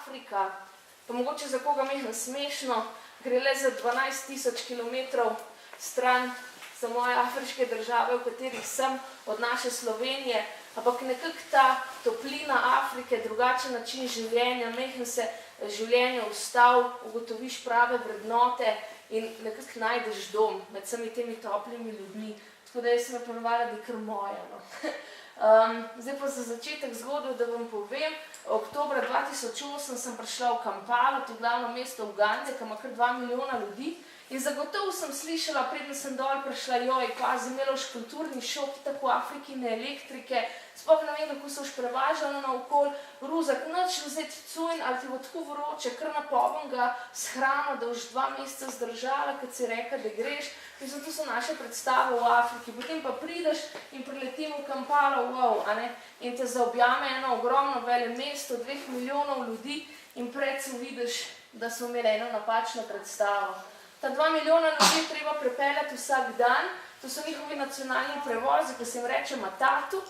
Afrika, pa mogoče za koga mehno smešno, gre le za 12.000 kilometrov stran za moje afriške države, v katerih sem, od naše Slovenije, ampak nekako ta toplina Afrike, drugačen način življenja, mehno se življenje ustav, ugotoviš prave vrednote in nekako najdeš dom med vsemi temi toplimi ljudmi. Tako da jaz sem ponovila, da je kar moja. No. Zdaj pa za začetek zgodbe, da vam povem, oktobra 2008 sem prišla v Kampalo, to glavno mesto Ugande, ki ima kar 2 milijona ljudi. In zagotovo sem slišala, preden sem dol prišla, joj, pazi, imela už kulturni šok, tako v Afriki, ne elektrike, sploh ne vem, kako so už prevažali naokol, ruzak, nič vzeti cujn, ali ti bo tako vroče, kar napoln ga s hrano, da už 2 meseca zdržala, kad si reka, da greš. Mislim, to so naše predstave v Afriki. Potem pa prideš in priletim v Kampalo, wow, a ne, in te zaobjame eno ogromno vele mesto, 2 milijonov ljudi in predvsem vidiš, da smo imeli eno napačno predstavo. Ta 2 milijona ljudi treba prepeljati vsak dan, to so njihovi nacionalni prevozi, ki se jim reče matatu.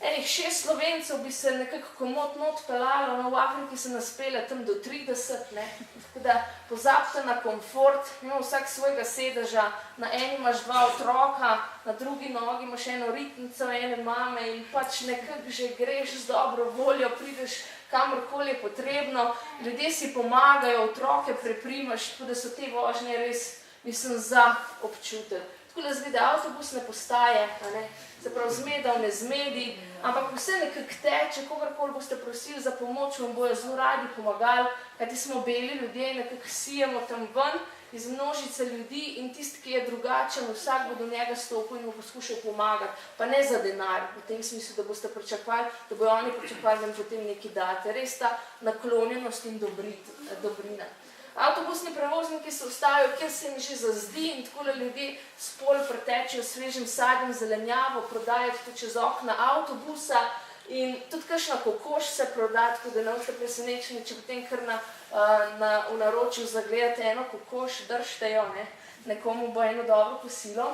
Enih 6 Slovencev bi se nekako komotno odpeljalo, no v Afriki se nas pelje tam do 30, ne. Tako da pozabite na komfort, ima vsak svojega sedeža, na eni imaš 2 otroka, na drugi nogi imaš eno ritnico, ene mame in pač nekako že greš z dobro voljo, prideš kamorkoli je potrebno, ljudje si pomagajo, otroke preprimaš, tako da so te vožnje res, mislim, za občutek. Tako da zgleda avtobusne postaje, se pravi zmedal, ne zmedi, ampak vse nekako teče, kogarkoli boste prosili za pomoč, vam bojo zelo radi pomagali, kajti smo beli ljudje, nekako sijemo tam ven iz množice ljudi in tisti, ki je drugačen, vsak bo do njega stopil in mu poskušal pomagati, pa ne za denar, v tem smislu, da boste pričakovali, da bojo oni pričakovali, da jim potem nekaj date. Res ta naklonjenost in dobrina. Avtobusni prevozniki se ustavijo, kjer se jim že zazdi in takole ljudje s pol pretečejo svežim sadjem, zelenjavo, prodajo tudi čez okna avtobusa in tudi kakšna kokoš se proda, tako da ne boste presenečeni, če potem kar v naročju zagledate eno kokoš, držite jo, nekomu bo eno dobro kosilo.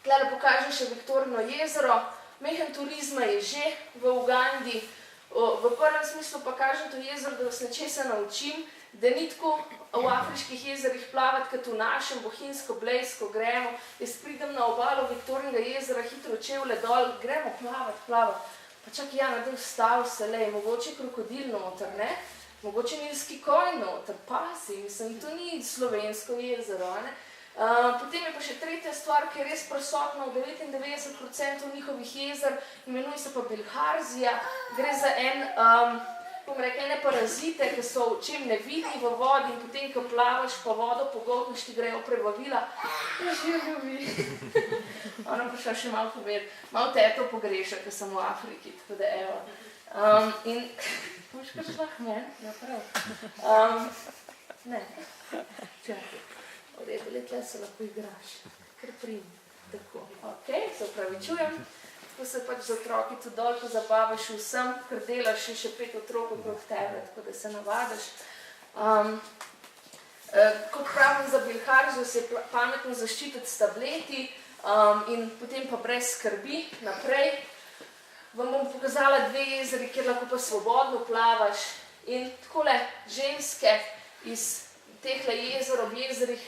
Tukaj pokažem še Viktorino jezero, mehen turizma je že v Ugandi. V prvem smislu pa kažem to jezero, da vas nečesa naučim, da ni tako v afriških jezerih plavati, kot v našem, bohinjsko, blejsko, gremo. Jaz pridem na obalo Viktorinega jezera, hitro čevlje dol, gremo plavati. Pa čak Jana, da vstav se lej, mogoče krokodil noter, ne? Mogoče nilski konj noter, pasi, mislim, to ni slovensko jezero, ne? Potem je pa še tretja stvar, ki je res prisotna v 99% njihovih jezer, imenuje se pa bilharzija. Gre za ene parazite, ki so v čem nevidni v vodi in potem, ko plavaš pa vodo pogoltniš, ti grejo prebavila. Že ljubi. Ona pa še malo povedati. Malo teto pogreša, ker sem v Afriki, tako da evo. In, boš kar šlah meni? Ja, prav. Ne. Čakaj. V redu, letle se lahko igraš, kar primi, tako. Ok, se upravičujem, tako se pač z otroki tudi dol pozabavaš vsem, ker delaš še 5 otrok okrog tebe, tako da se navadaš. Kot pravim za bilharzijo, se je pametno zaščititi s tableti in potem pa brez skrbi naprej. Vam bom pokazala 2 jezeri, kjer lahko pa svobodno plavaš in takole ženske iz tehle jezer ob jezerih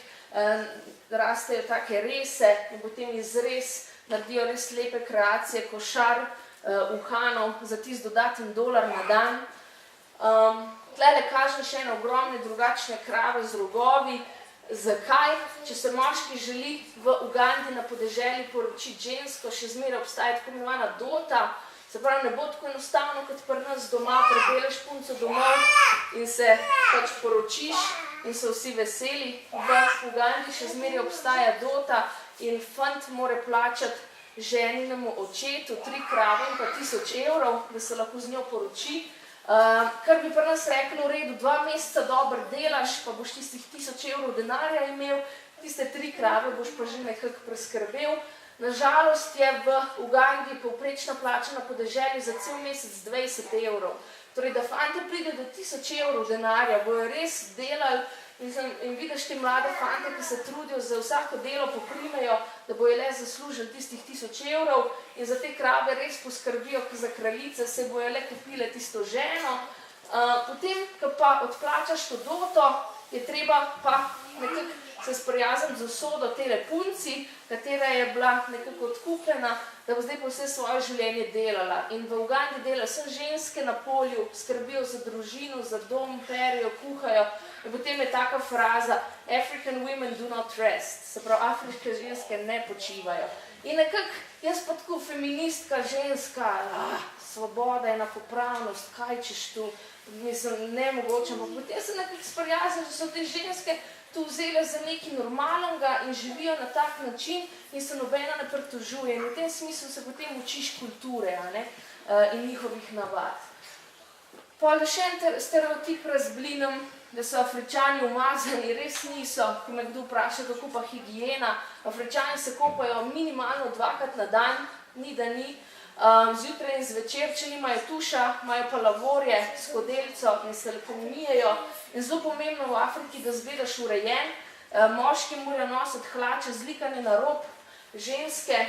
rastejo take rese in potem iz res naredijo res lepe kreacije, košar, uhanov za tist dodaten $1 na dan. Tlele kažem še ene ogromne drugačne krave z rogovi. Zakaj? Če se moški želi v Ugandi na podeželju poročiti žensko, še zmeraj obstaja tako imenovana dota, se pravi, ne bo tako enostavno, kot pri nas doma, pripeleš punco domov in se pač poročiš in so vsi veseli. V Ugandi še zmeraj obstaja dota in fant mora plačati ženinemu očetu 3 krave in pa €1000, da se lahko z njo poroči. Kar bi pri nas rekli, v redu, 2 meseca dobro delaš, pa boš tistih €1000 denarja imel, tiste 3 krave boš pa že nekako preskrbel. Nažalost je v Ugandi povprečna plača na podeželju za cel mesec €20. Torej, da fante pride do €1000 denarja, bojo res delali in vidiš te mlade fante, ki se trudijo za vsako delo, poprimejo, da bojo le zaslužili tistih €1000 in za te krave res poskrbijo za kraljice, se bojo le kupile tisto ženo. Potem, ko pa odplačaš to doto, je treba pa nekako se sprijazniti z usodo tele punci, katera je bila nekako odkupljena, da bo zdaj pa vse svoje življenje delala. In v Ugandi delajo vse ženske na polju, skrbijo za družino, za dom, perijo, kuhajo. In potem je taka fraza African women do not rest, se pravi, afriške ženske ne počivajo. In nekako jaz pa tako feministka, ženska, svoboda, enakopravnost, kaj češ tu, mislim, nemogoče, ampak potem se nekako sprijaznil, da so te ženske to vzele za nekaj normalnega in živijo na tak način in se nobena ne pritožuje. In v tem smislu se potem učiš kulture, in njihovih navad. Pa še en stereotip razblinim, da so Afričani umazani, res niso, ko me kdo vpraša, kako pa higiena. Afričani se kopajo minimalno 2krat na dan, ni da ni. Zjutraj in zvečer, če nimajo tuša, imajo pa lavorje, skodelico in se lepo umijejo. In zelo pomembno v Afriki, da izgledaš urejen. Moški morajo nositi hlače zlikane na rob, ženske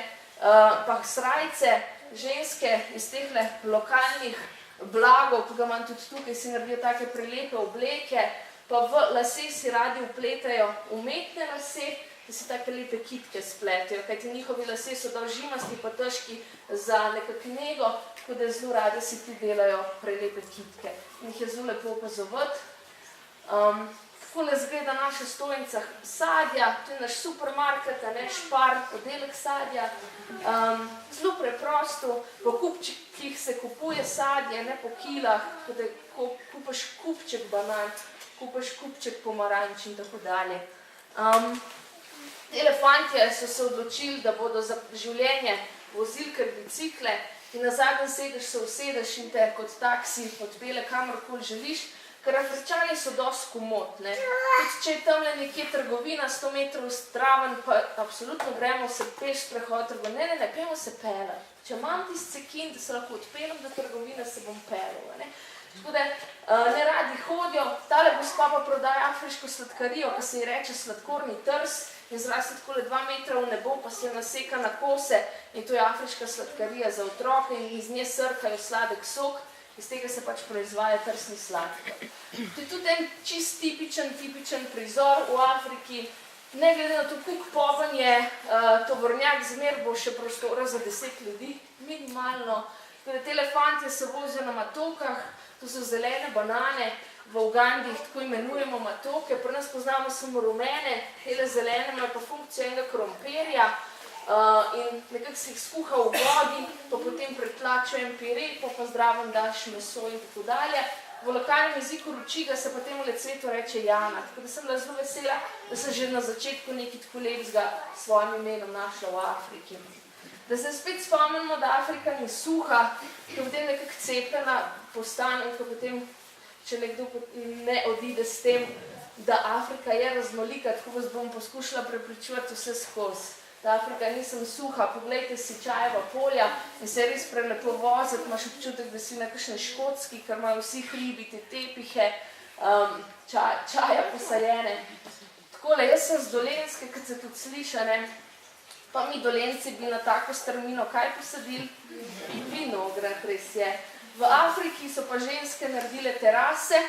pa srajce, ženske iz teh lokalnih blagov, ki ga imam tudi tukaj, si naredijo take prelepe obleke, pa v lase si radi upletajo umetne lase, da si take lepe kitke spletijo, kajti njihovi lasje so dolžimasti pa težki za nekak nego, tako da zelo radi si ti delajo prelepe kitke. In jih je zelo lepo opazovati. Takole zgleda naša stojnica sadja, to je naš supermarket, Špar, oddelek sadja. Zelo preprosto, po kupčkih se kupuje sadje, ne po kilah, tako da kupaš kupček banan, kupaš kupček pomaranč in tako dalje. Tele fantje so se odločili, da bodo za življenje vozili kar bicikle in na zadnji sedež se usedeš in te kot taksi odpelje kamorkoli želiš, ker Afričani so dosti komotni. Tudi če je tamle nekje trgovina 100 metrov zraven, pa absolutno gremo se peš sprehod trgovine. Ne, pejmo se peljati. Če imam tisti sekin, da se lahko odpeljem do trgovine, se bom peljal. Tako da ne radi hodijo. Tale gospa pa prodaja afriško sladkarijo, ki se ji reče sladkorni trs in zraste takole 2 metra v nebo, pa se naseka na kose in to je afriška sladkarija za otroke in iz nje srkajo sladek sok. Iz tega se pač proizvaja trsni sladkor. To je tudi en čist tipičen prizor v Afriki. Ne glede na to, koliko poven je tovornjak, zmer bo še prostora za 10 ljudi, minimalno. Tele fantje se vozijo na matokah, to so zelene banane, v Ugandi jih tako imenujemo matoke, pri nas poznamo samo rumene, tele zelene imajo pa funkcijo enega krompirja, in nekako se jih skuha v vodi, pa potem pretlačajo en pire, pa zdraven daš meso in tako dalje. V lokalnem jeziku ročiga se pa temu cvetu reče jana, tako da sem bila zelo vesela, da sem že na začetku nekaj tako lepega s svojim imenom našla v Afriki. Da se spet spomnimo, da Afrika ni suha, ki potem nekako cepljena postane, ki potem, če nekdo ne odide s tem, da Afrika je raznolika, tako vas bom poskušala prepričevati vse skozi. Da Afrika nisem suha, poglejte si čajeva polja in se res prelepo voziti, imaš občutek, da si na kakšni Škotski, ker imajo vsi hribi, te tepihe, čaja posajene. Takole, jaz sem z Dolenjske, kot se tudi sliša, pa mi Dolenjci bi na tako strmino kaj posadili? Vinograd, res je. V Afriki so pa ženske naredile terase,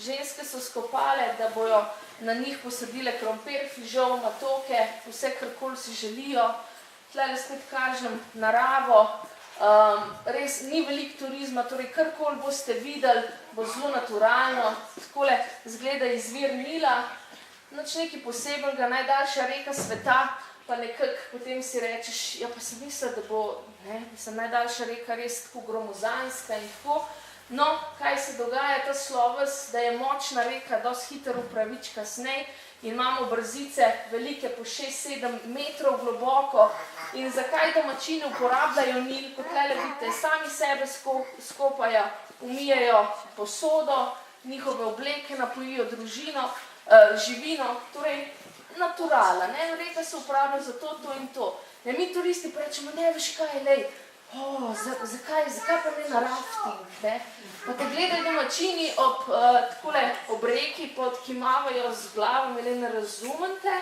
ženske so skopale, da bojo na njih posadile krompir, fižol, matoke, vse karkoli si želijo. Tlele spet kažem naravo, res ni veliko turizma, torej karkoli boste videli, bo zelo naturalno. Takole zgleda izvir Nila, nič nekaj posebnega, najdaljša reka sveta, pa nekako potem si rečeš, ja pa sem mislila, da bo najdaljša reka res tako gromozanska in tako. No, kaj se dogaja, ta sloves, da je močna reka, dosti hitro upravič kasnej in imamo brzice velike po 6-7 metrov globoko. In zakaj domačini uporabljajo Nil, kot tele vidite, sami sebe skopajo, umijejo posodo, njihove obleke, napojijo družino, živino, torej naturala, reka se uporablja za to in to. Mi turisti pa rečemo, ne veš kaj, lej, zakaj pa ne na rafting, pa te gledajo domačini ob reki, pa odkimavajo z glavom, ali ne razumete,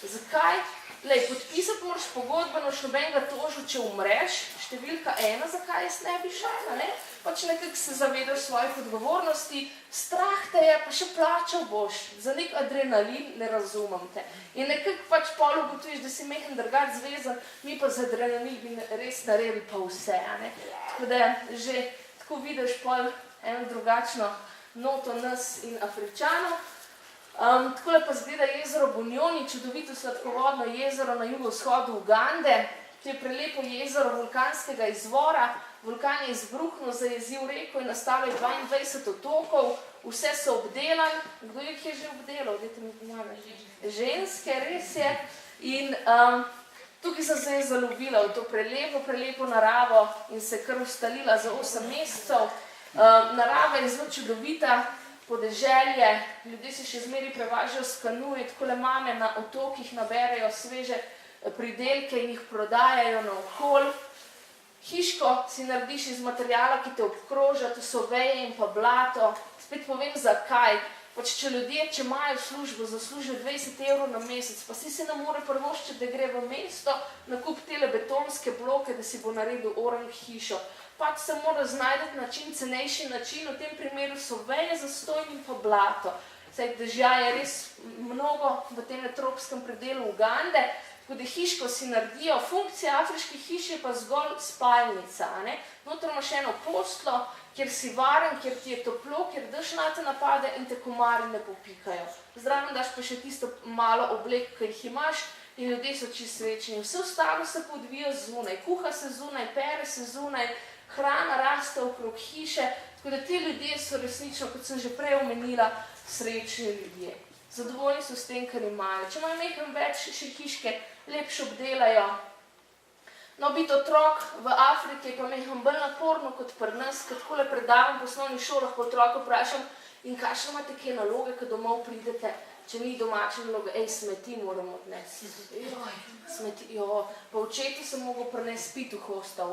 zakaj? Lej, podpisati moraš pogodbo, noč nobenega tožil, če umreš, številka 1, zakaj jaz ne bi šel, ne? Pač nekako se zavedaš svojih odgovornosti, strah te je, pa še plačal boš, za nek adrenalin ne razumem te. In nekako pač pol ugotoviš, da si mehen drugač zvezan, mi pa z adrenalin bi res naredili pa vse, ne? Tako da že tako vidiš pol eno drugačno noto nas in Afričanov. Takole pa zgleda jezero Bunyoni, čudovito sladkovodno jezero na jugovzhodu Ugande, ki je prelepo jezero vulkanskega izvora. Vulkan je izbruhnil, zajezil reko in nastalo je 22 otokov, vse so obdelani. Kdo jih je že obdelal? Dajte mi pomagati. Ženske, res je. In tukaj sem se zaljubila v to prelepo naravo in se kar ustalila za 8 mesecev. Narava je zelo čudovita, podeželje, ljudje se še zmeri prevažajo s kanuji, takole mame na otokih naberejo sveže pridelke in jih prodajajo na okol. Hiško si narediš iz materijala, ki te obkroža, to so veje in pa blato. Spet povem zakaj. Pač če ljudje, če imajo službo, zaslužijo 20 € na mesec, pa si se ne more privoščiti, da gre v mesto, nakup tele betonske bloke, da si bo naredil orang hišo. Pač se mora znajti način, cenejši način, v tem primeru so veje zastojn in pa blato. Saj dežja je res mnogo v tem tropskem predelu Ugande, tako da hiško si naredijo. Funkcija afriških hiš je pa zgolj spalnica, ne? Noter imaš eno posteljo, kjer si varen, kjer ti je toplo, kjer dež nate napade in te komarji ne popikajo. Zraven daš pa še tisto malo oblek, ki jih imaš, in ljudje so čisto srečni. Vse ostalo se pa odvija zunaj, kuha se zunaj, pere se zunaj, hrana raste okrog hiše, tako da ti ljudje so resnično, kot sem že prej omenila, srečni ljudje. Zadovoljni so s tem, kar imajo. Če imajo nekaj več, še hiške lepše obdelajo. No, biti otrok v Afriki je pa nekaj bolj naporno kot pri nas, ker takole predavam po osnovnih šolah, po otroku vprašam, in kakšne imate kaj naloge, ko domov pridete, če ni domače naloge, smeti moramo odnesti. Smeti, pa očetu sem mogel prinesti pit v hosta,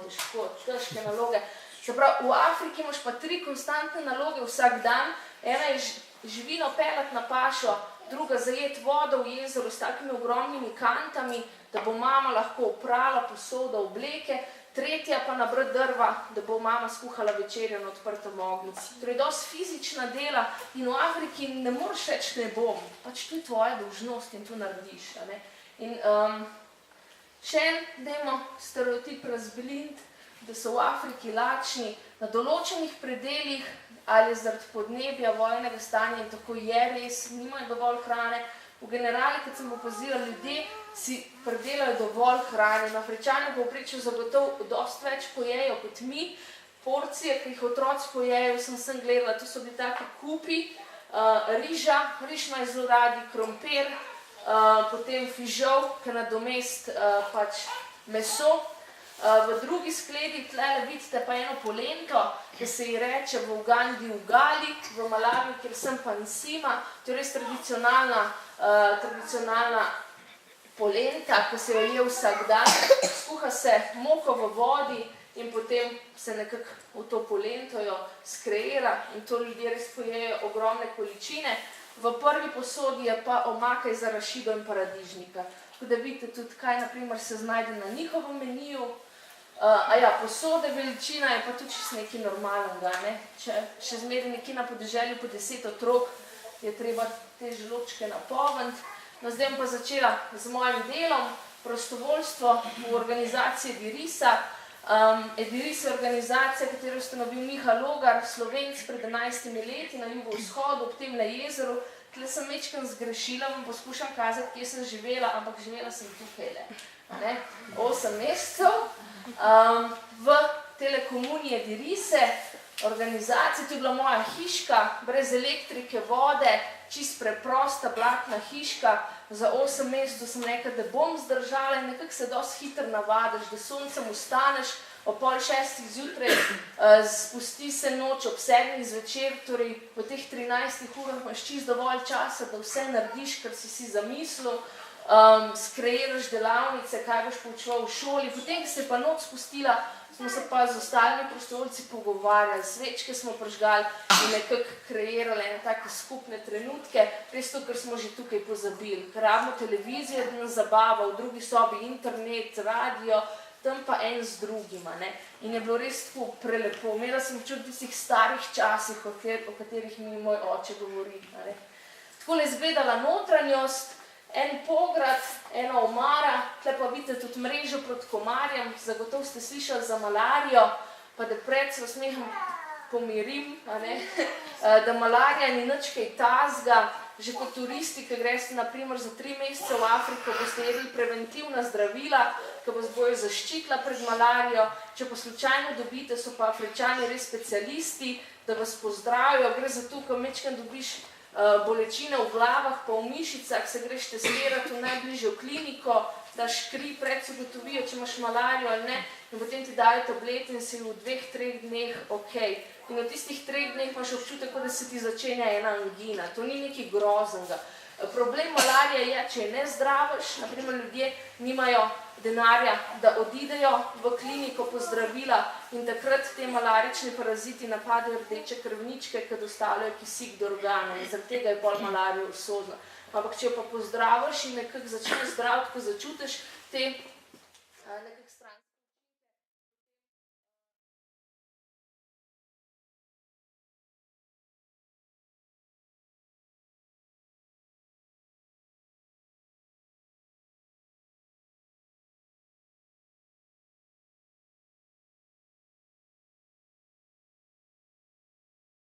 težko, težke naloge. Se pravi, v Afriki imaš pa 3 konstantne naloge vsak dan, ena je živino pelat na pašo, druga zajet vodo v jezeru s takimi ogromnimi kantami, da bo mama lahko oprala posodo, obleke, tretja pa nabrati drva, da bo mama skuhala večerjo na odprtem ognju. Torej, dosti fizična dela in v Afriki ne moreš reči ne bom, pač to je tvoja dolžnost in to narediš. In še en, dajmo stereotip razbeliniti, da so v Afriki lačni na določenih predelih, ali zaradi podnebja, vojnega stanja in tako je res, nimajo dovolj hrane. V generali, kot sem opazila, ljudje si pridelajo dovolj hrane. Afričani povprečno zagotovo dosti več pojejo kot mi. Porcije, ki jih otroci pojejo, sem gledala, to so bili taki kupi, riža, riž imajo zelo radi, krompir, potem fižol, ki nadomest pač meso. V drugi skledi tlele vidite pa eno polento, ki se ji reče v Ugandi ugali, v Malawi, kjer sem pa nsima. To je res tradicionalna polenta, ki se jo je vsak dan. Skuha se moko v vodi in potem se nekako v to polento jo skreira in to ljudje res pojejo ogromne količine. V prvi posodi je pa omaka iz arašido in paradižnika. Tako da vidite tudi, kaj naprimer se znajde na njihovem meniju. Posode veličina je pa tudi čisto nekaj normalnega, ne? Če še zmeri nekje na podeželju po 10 otrok, je treba te želodčke napolniti. No, zdaj bom pa začela z mojim delom, prostovoljstvo v organizaciji Edirisa. Ediris je organizacija, katero ustanovil Miha Logar, Slovenc pred 11 leti na jugovzhodu, ob tem na jezeru. Tle sem mečkam zgrešila, vam poskušam kazati, kje sem živela, ampak živela sem tukaj, 8 mesecev. V telekomuniji Edirise, organizacija, to je bila moja hiška, brez elektrike, vode, čist preprosta blatna hiška. Za 8 mesecev sem rekla, da bom zdržala in nekako se dosti hitro navadiš, da soncem ustaneš, ob 5:30 zjutraj spusti se noč, ob 7 zvečer, torej po teh 13 urah imaš čisto dovolj časa, da vse narediš, kar si zamislil. skreiraš delavnice, kaj boš poučeval v šoli. Potem, ko se je pa noč spustila, smo se pa z ostalimi prostovoljci pogovarjali, svečke smo prižgali in nekako kreirali ene take skupne trenutke, res to, ker smo že tukaj pozabili. Ker rabimo televizijo, da nas zabava, v drugi sobi internet, radio, tam pa en z drugima, ne. In je bilo res tako prelepo. Imela sem čut tistih starih časih, o katerih mi moj oče govori, ne. Takole je izgledala notranjost, en pograd, ena omara, tle pa vidite tudi mrežo proti komarjem, zagotovo ste slišali za malarijo, pa da pred se smehom pomirim, da malarija ni nič kaj tazga, že kot turisti, ki greste naprimer za 3 mesece v Afriko, boste jedli preventivna zdravila, ki vas bojo zaščitila pred malarijo, če pa slučajno dobite, so pa Afričani res specialisti, da vas pozdravijo, gre za to, ko mečkam dobiš bolečine v glavah, pa v mišicah, se greš testirati v najbližjo kliniko, daš kri, pred se ugotovijo, če imaš malarijo ali ne, in potem ti dajo tablete in si v 2-3 dneh ok. In v tistih 3 dneh imaš občutek, da se ti začenja ena angina. To ni nekaj groznega. Problem malarije je, če je ne zdraviš, naprimer ljudje nimajo denarja, da odidejo v kliniko po zdravila in takrat te malarični paraziti napadajo rdeče krvničke, ki dostavljajo kisik do organov in zaradi tega je pol malarija usodna. Ampak če jo pa pozdraviš in nekako začneš zdraviti, ko začutiš te